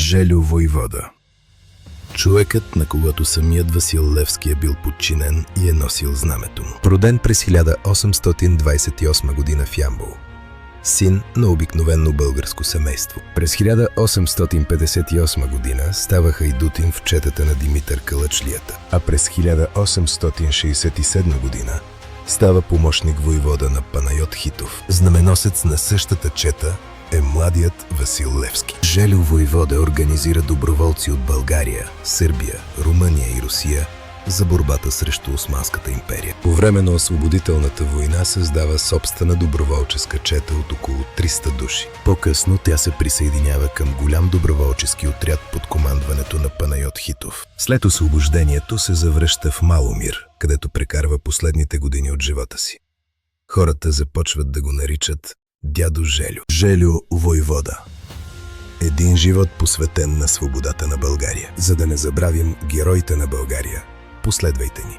Желю войвода. Човекът, на когото самият Васил Левски е бил подчинен и е носил знамето му. Роден през 1828 година в Ямбол. Син на обикновено българско семейство. През 1858 година става хайдутин в четата на Димитър Калъчлията, а през 1867 година става помощник войвода на Панайот Хитов. Знаменосец на същата чета е младият Васил Левски. Желю войвода организира доброволци от България, Сърбия, Румъния и Русия за борбата срещу Османската империя. По време на освободителната война създава собствена доброволческа чета от около 300 души. По-късно тя се присъединява към голям доброволчески отряд под командването на Панайот Хитов. След освобождението се завръща в Маломир, където прекарва последните години от живота си. Хората започват да го наричат дядо Желю. Желю войвода. Един живот посветен на свободата на България. За да не забравим героите на България, последвайте ни.